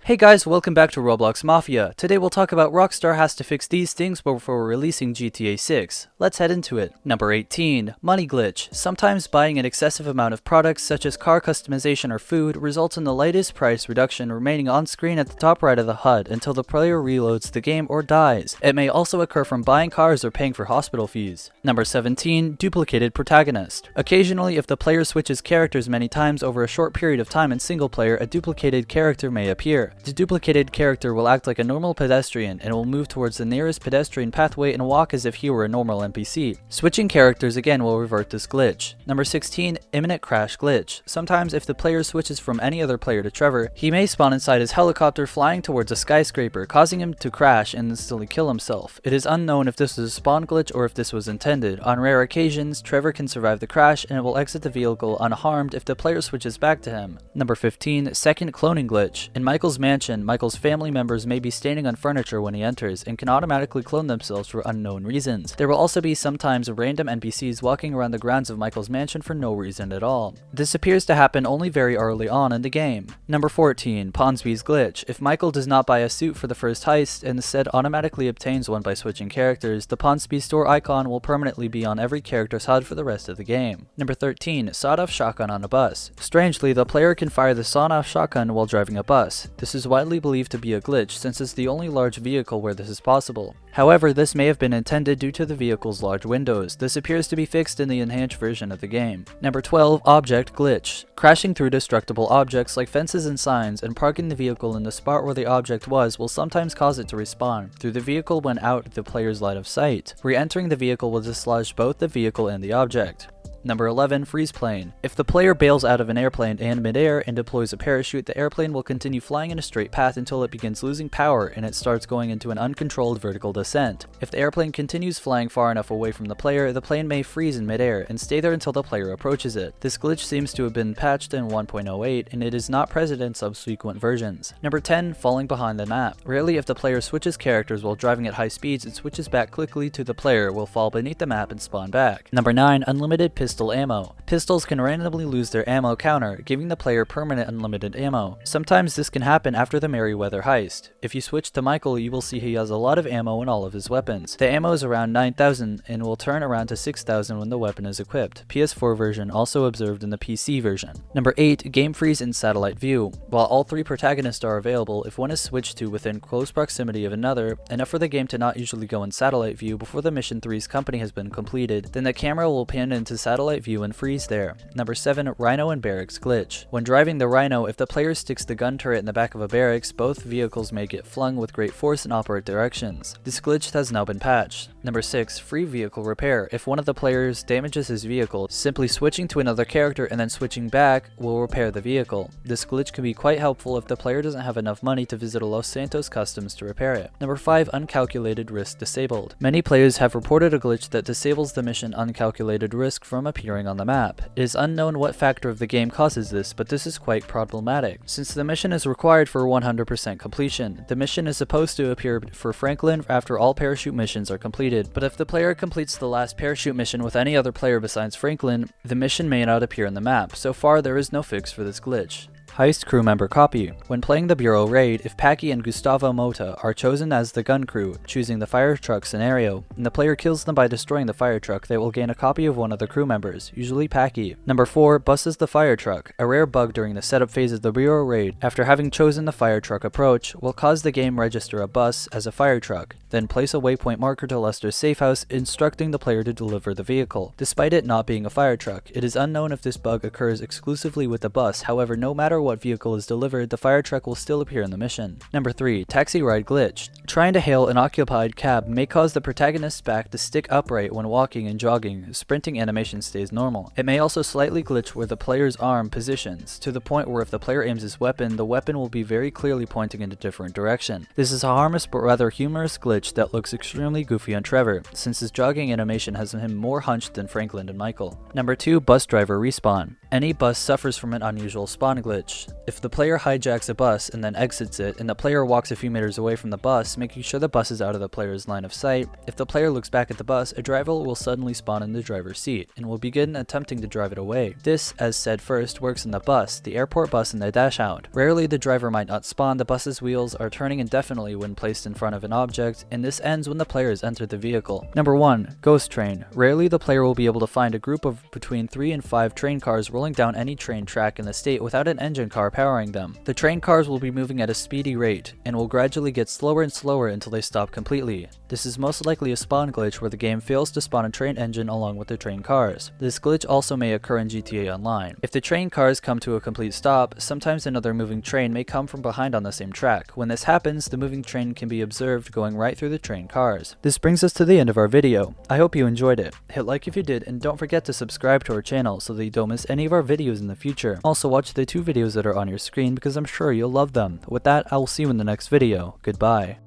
Hey guys, welcome back to Roblox Mafia. Today we'll talk about Rockstar has to fix these things before releasing GTA 6. Let's head into it. Number 18. Money glitch. Sometimes buying an excessive amount of products such as car customization or food results in the lightest price reduction remaining on screen at the top right of the HUD until the player reloads the game or dies. It may also occur from buying cars or paying for hospital fees. Number 17. Duplicated Protagonist. Occasionally, if the player switches characters many times over a short period of time in single player, a duplicated character may appear. The duplicated character will act like a normal pedestrian and will move towards the nearest pedestrian pathway and walk as if he were a normal NPC. Switching characters again will revert this glitch. Number 16. Imminent crash glitch. Sometimes if the player switches from any other player to Trevor, he may spawn inside his helicopter flying towards a skyscraper, causing him to crash and instantly kill himself. It is unknown if this is a spawn glitch or if this was intended. On rare occasions, Trevor can survive the crash and will exit the vehicle unharmed if the player switches back to him. Number 15. Second cloning glitch. In Michael's mansion, Michael's family members may be standing on furniture when he enters and can automatically clone themselves for unknown reasons. There will also be sometimes random NPCs walking around the grounds of Michael's mansion for no reason at all. This appears to happen only very early on in the game. Number 14. Ponsby's glitch. If Michael does not buy a suit for the first heist and instead automatically obtains one by switching characters, the Ponsby store icon will permanently be on every character's HUD for the rest of the game. Number 13. Sawed-off shotgun on a bus. Strangely, the player can fire the sawed-off shotgun while driving a bus. This is widely believed to be a glitch since it's the only large vehicle where this is possible. However, this may have been intended due to the vehicle's large windows. This appears to be fixed in the enhanced version of the game. Number 12. Object glitch. Crashing through destructible objects like fences and signs and parking the vehicle in the spot where the object was will sometimes cause it to respawn through the vehicle when out of the player's line of sight. Re-entering the vehicle will dislodge both the vehicle and the object. Number 11. Freeze plane. If the player bails out of an airplane and midair and deploys a parachute, the airplane will continue flying in a straight path until it begins losing power and it starts going into an uncontrolled vertical descent. If the airplane continues flying far enough away from the plane may freeze in midair and stay there until the player approaches it. This glitch seems to have been patched in 1.08 and it is not present in subsequent versions. Number 10. Falling behind the map. Rarely, if the player switches characters while driving at high speeds and switches back quickly to the player, will fall beneath the map and spawn back. Number 9. Unlimited pistol ammo. Pistols can randomly lose their ammo counter, giving the player permanent unlimited ammo. Sometimes this can happen after the Merryweather heist. If you switch to Michael, you will see he has a lot of ammo in all of his weapons. The ammo is around 9,000 and will turn around to 6,000 when the weapon is equipped. PS4 version also observed in the PC version. Number 8. Game freeze in satellite view. While all three protagonists are available, if one is switched to within close proximity of another, enough for the game to not usually go in satellite view before the Mission 3's company has been completed, then the camera will pan into satellite view and freeze there. Number 7. Rhino and Barracks glitch. When driving the Rhino, if the player sticks the gun turret in the back of a barracks, both vehicles may get flung with great force in opposite directions. This glitch has now been patched. Number 6. Free vehicle repair. If one of the players damages his vehicle, simply switching to another character and then switching back will repair the vehicle. This glitch can be quite helpful if the player doesn't have enough money to visit a Los Santos Customs to repair it. Number 5. Uncalculated risk disabled. Many players have reported a glitch that disables the mission uncalculated risk from appearing on the map. It is unknown what factor of the game causes this, but this is quite problematic. Since the mission is required for 100% completion, the mission is supposed to appear for Franklin after all parachute missions are completed, but if the player completes the last parachute mission with any other player besides Franklin, the mission may not appear on the map. So far, there is no fix for this glitch. Heist crew member copy. When playing the Bureau raid, if Packy and Gustavo Mota are chosen as the gun crew, choosing the fire truck scenario, and the player kills them by destroying the fire truck, they will gain a copy of one of the crew members, usually Packy. Number 4. Buses the fire truck. A rare bug during the setup phase of the Bureau raid, after having chosen the fire truck approach, will cause the game register a bus as a fire truck, then place a waypoint marker to Lester's safe house, instructing the player to deliver the vehicle. Despite it not being a fire truck, it is unknown if this bug occurs exclusively with the bus. However, no matter what vehicle is delivered, the fire truck will still appear in the mission. Number 3. Taxi ride glitch. Trying to hail an occupied cab may cause the protagonist's back to stick upright when walking and jogging. Sprinting animation stays normal. It may also slightly glitch where the player's arm positions, to the point where if the player aims his weapon, the weapon will be very clearly pointing in a different direction. This is a harmless but rather humorous glitch that looks extremely goofy on Trevor, since his jogging animation has him more hunched than Franklin and Michael. Number 2. Bus driver respawn. Any bus suffers from an unusual spawn glitch. If the player hijacks a bus and then exits it, and the player walks a few meters away from the bus, making sure the bus is out of the player's line of sight, if the player looks back at the bus, a driver will suddenly spawn in the driver's seat, and will begin attempting to drive it away. This, as said first, works in the bus, the airport bus, and the dash hound. Rarely the driver might not spawn, the bus's wheels are turning indefinitely when placed in front of an object, and this ends when the player has entered the vehicle. Number 1. Ghost train. Rarely the player will be able to find a group of between 3 and 5 train cars rolling down any train track in the state without an engine car powering them. The train cars will be moving at a speedy rate, and will gradually get slower and slower until they stop completely. This is most likely a spawn glitch where the game fails to spawn a train engine along with the train cars. This glitch also may occur in GTA Online. If the train cars come to a complete stop, sometimes another moving train may come from behind on the same track. When this happens, the moving train can be observed going right through the train cars. This brings us to the end of our video. I hope you enjoyed it. Hit like if you did, and don't forget to subscribe to our channel so that you don't miss any of our videos in the future. Also watch the 2 videos that are on your screen because I'm sure you'll love them. With that, I will see you in the next video. Goodbye.